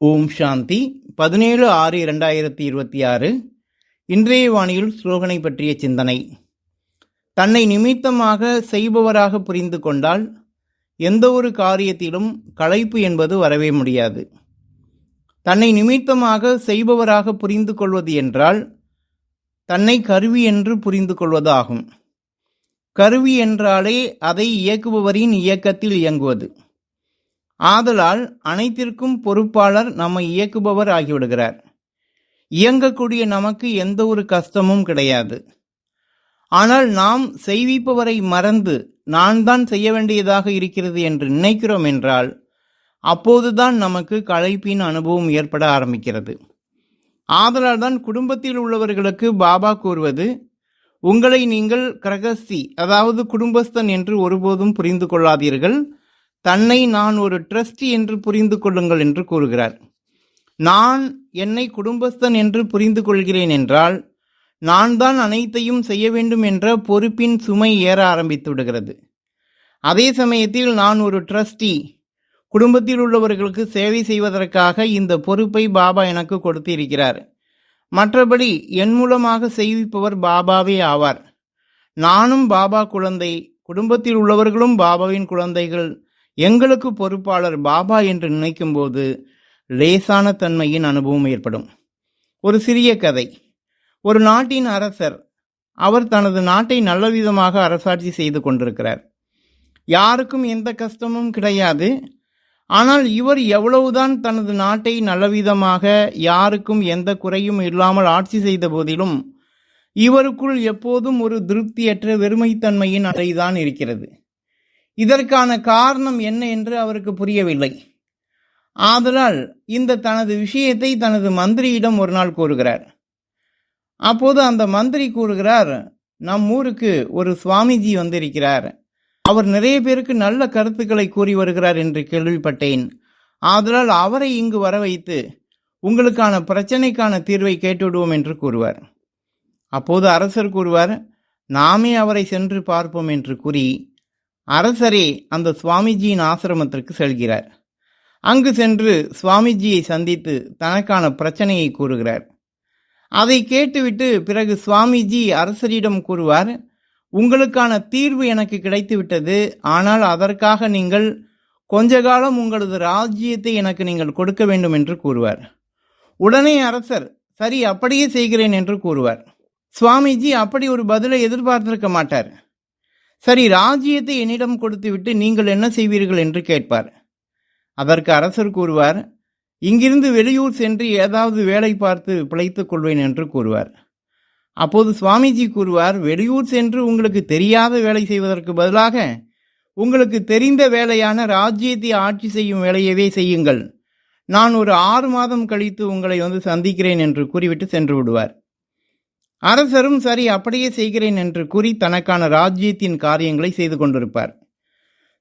ஓம் சாந்தி 17/6/2026. இன்றைய வானியில் ஸ்லோகனை பற்றிய சிந்தனை. தன்னை நிமித்தமாக செய்பவராக புரிந்து கொண்டால் எந்த ஒரு காரியத்திலும் களைப்பு என்பது வரவே முடியாது. தன்னை நிமித்தமாக செய்பவராக புரிந்து கொள்வது என்றால் தன்னை கருவி என்று புரிந்து கொள்வது ஆகும். கருவி என்றாலே அதை இயக்குபவரின் இயக்கத்தில் இயங்குவது. ஆதலால் அனைத்திற்கும் பொறுப்பாளர் நம்மை இயக்குபவர் ஆகிவிடுகிறார். இயங்கக்கூடிய நமக்கு எந்த ஒரு கஷ்டமும் கிடையாது. ஆனால் நாம் செய்விப்பவரை மறந்து நான் தான் செய்ய வேண்டியதாக இருக்கிறது என்று நினைக்கிறோம் என்றால் அப்போதுதான் நமக்கு களைப்பின் அனுபவம் ஏற்பட ஆரம்பிக்கிறது. ஆதலால் தான் குடும்பத்தில் உள்ளவர்களுக்கு பாபா கூறுவது, உங்களை நீங்கள் கிரகஸ்தி அதாவது குடும்பஸ்தன் என்று ஒருபோதும் புரிந்து கொள்ளாதீர்கள், தன்னை நான் ஒரு ட்ரஸ்டி என்று புரிந்து கொள்ளுங்கள் என்று கூறுகிறார். நான் என்னை குடும்பஸ்தன் என்று புரிந்து கொள்கிறேன் என்றால் நான் தான் அனைத்தையும் செய்ய வேண்டும் என்ற பொறுப்பின் சுமை ஏற ஆரம்பித்து விடுகிறது. அதே சமயத்தில் நான் ஒரு ட்ரஸ்டி, குடும்பத்தில் உள்ளவர்களுக்கு சேவை செய்வதற்காக இந்த பொறுப்பை பாபா எனக்கு கொடுத்து இருக்கிறார். மற்றபடி என் மூலமாக செய்விப்பவர் பாபாவே ஆவார். நானும் பாபா குழந்தை, குடும்பத்தில் உள்ளவர்களும் பாபாவின் குழந்தைகள், எங்களுக்கு பொறுப்பாளர் பாபா என்று நினைக்கும் போது லேசான தன்மையின் அனுபவம் ஏற்படும். ஒரு சிறிய கதை. ஒரு நாட்டின் அரசர், அவர் தனது நாட்டை நல்ல விதமாக அரசாட்சி செய்து கொண்டிருக்கிறார். யாருக்கும் எந்த கஷ்டமும் கிடையாது. ஆனால் இவர் எவ்வளவுதான் தனது நாட்டை நல்லவிதமாக யாருக்கும் எந்த குறையும் இல்லாமல் ஆட்சி செய்த போதிலும் இவருக்குள் எப்போதும் ஒரு திருப்தியற்ற வெறுமைத்தன்மையின் அறைதான் இருக்கிறது. இதற்கான காரணம் என்ன என்று அவருக்கு புரியவில்லை. ஆதலால் இந்த தனது விஷயத்தை தனது மந்திரியிடம் ஒரு நாள் கூறுகிறார். அப்போது அந்த மந்திரி கூறுகிறார், நம் ஊருக்கு ஒரு சுவாமிஜி வந்திருக்கிறார். அவர் நிறைய பேருக்கு நல்ல கருத்துக்களை கூறி வருகிறார் என்று கேள்விப்பட்டேன். ஆதலால் அவரை இங்கு வர வைத்து உங்களுக்கான பிரச்சனைக்கான தீர்வை கேட்டுவிடுவோம் என்று கூறுவார். அப்போது அரசர் கூறுவார், நாமே அவரை சென்று பார்ப்போம் என்று கூறி அரசரே அந்த சுவாமிஜியின் ஆசிரமத்திற்கு செல்கிறார். அங்கு சென்று சுவாமிஜியை சந்தித்து தனக்கான பிரச்சனையை கூறுகிறார். அதை கேட்டுவிட்டு பிறகு சுவாமிஜி அரசரிடம் கூறுவார், உங்களுக்கான தீர்வு எனக்கு கிடைத்து விட்டது. ஆனால் அதற்காக நீங்கள் கொஞ்ச காலம் உங்களது ராஜ்யத்தை எனக்கு நீங்கள் கொடுக்க வேண்டும் என்று கூறுவார். உடனே அரசர் சரி அப்படியே செய்கிறேன் என்று கூறுவார். சுவாமிஜி அப்படி ஒரு பதிலை எதிர்பார்த்திருக்க மாட்டார். சரி, ராஜ்யத்தை என்னிடம் கொடுத்துவிட்டு நீங்கள் என்ன செய்வீர்கள் என்று கேட்பார். அதற்கு அரசர் கூறுவார், இங்கிருந்து வெளியூர் சென்று ஏதாவது வேலை பார்த்து பிழைத்துக் கொள்வேன் என்று கூறுவார். அப்போது சுவாமிஜி கூறுவார், வெளியூர் சென்று உங்களுக்கு தெரியாத வேலை செய்வதற்கு பதிலாக உங்களுக்கு தெரிந்த வேலையான ராஜ்யத்தை ஆட்சி செய்யும் வேலையவே செய்யுங்கள். நான் ஒரு 6 மாதம் கழித்து உங்களை சந்திக்கிறேன் என்று கூறிவிட்டு சென்று விடுவார். அரசரும் சரி அப்படியே செய்கிறேன் என்று கூறி தனக்கான ராஜ்யத்தின் காரியங்களை செய்து கொண்டிருப்பார்.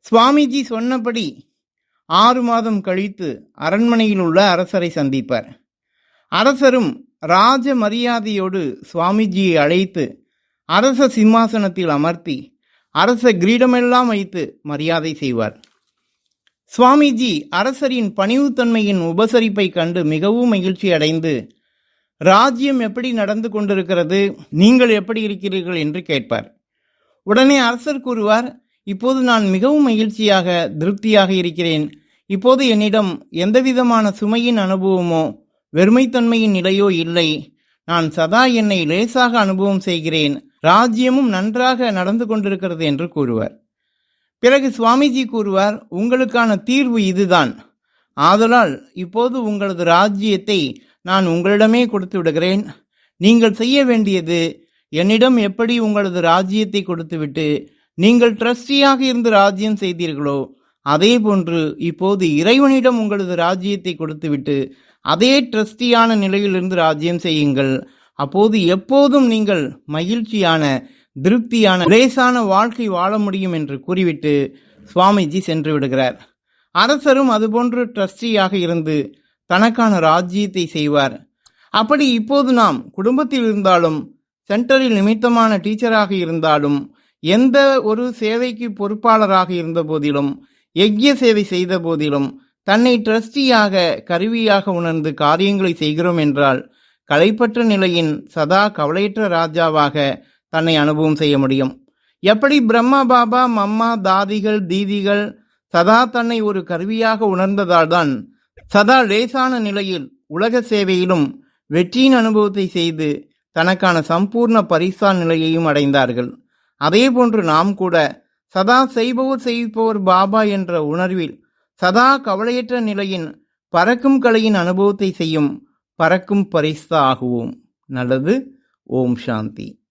சுவாமிஜி சொன்னபடி 6 மாதம் கழித்து அரண்மனையில் உள்ள அரசரை சந்திப்பார். அரசரும் ராஜ மரியாதையோடு சுவாமிஜியை அழைத்து அரச சிம்மாசனத்தில் அமர்த்தி அரச கிரீடமெல்லாம் வைத்து மரியாதை செய்வார். சுவாமிஜி அரசரின் பணிவுத்தன்மையின் உபசரிப்பை கண்டு மிகவும் மகிழ்ச்சி அடைந்து, ராஜ்யம் எப்படி நடந்து கொண்டிருக்கிறது, நீங்கள் எப்படி இருக்கிறீர்கள் என்று கேட்பார். உடனே அரசர் கூறுவார், இப்போது நான் மிகவும் மகிழ்ச்சியாக திருப்தியாக இருக்கிறேன். இப்போது என்னிடம் எந்தவிதமான சுமையின் அனுபவமோ வெறுமைத்தன்மையின் நிலையோ இல்லை. நான் சதா என்னை லேசாக அனுபவம் செய்கிறேன். ராஜ்யமும் நன்றாக நடந்து கொண்டிருக்கிறது என்று கூறுவார். பிறகு சுவாமிஜி கூறுவார், உங்களுக்கான தீர்வு இதுதான். ஆதலால் இப்போது உங்களது ராஜ்யத்தை நான் உங்களிடமே கொடுத்து விடுகிறேன். நீங்கள் செய்ய வேண்டியது என்னிடம் எப்படி உங்களது ராஜ்யத்தை கொடுத்துவிட்டு நீங்கள் ட்ரஸ்டியாக இருந்து ராஜ்யம் செய்தீர்களோ அதே போன்று இப்போது இறைவனிடம் உங்களது ராஜ்யத்தை கொடுத்துவிட்டு அதே ட்ரஸ்டியான நிலையிலிருந்து ராஜ்யம் செய்யுங்கள். அப்போது எப்போதும் நீங்கள் மகிழ்ச்சியான திருப்தியான லேசான வாழ்க்கை வாழ முடியும் என்று கூறிவிட்டு சுவாமிஜி சென்று விடுகிறார். அரசரும் அதுபோன்று ட்ரஸ்டியாக இருந்து தனக்கான ராஜ்யத்தை செய்வார். அப்படி இப்போது நாம் குடும்பத்தில் இருந்தாலும் சென்டரில் நிமித்தமான டீச்சராக இருந்தாலும் எந்த ஒரு சேவைக்கு பொறுப்பாளராக இருந்த போதிலும் யஜ்ய சேவை செய்த போதிலும் தன்னை ட்ரஸ்டியாக கருவியாக உணர்ந்து காரியங்களை செய்கிறோம் என்றால் களைப்பற்ற நிலையின் சதா கவலையற்ற ராஜாவாக தன்னை அனுபவம் செய்ய முடியும். எப்படி பிரம்மா பாபா மம்மா தாதிகள் தீதிகள் சதா தன்னை ஒரு கருவியாக உணர்ந்ததால்தான் சதா லேசான நிலையில் உலக சேவையிலும் வெற்றியின் அனுபவத்தை செய்து தனக்கான சம்பூர்ண பரிசா நிலையையும் அடைந்தார்கள். அதே போன்று நாம் கூட சதா செய்பவர் பாபா என்ற உணர்வில் சதா கவலையற்ற நிலையின் பறக்கும் கலையின் அனுபவத்தை செய்யும் பறக்கும் பரிசா ஆகுவோம். நல்லது. ஓம் சாந்தி.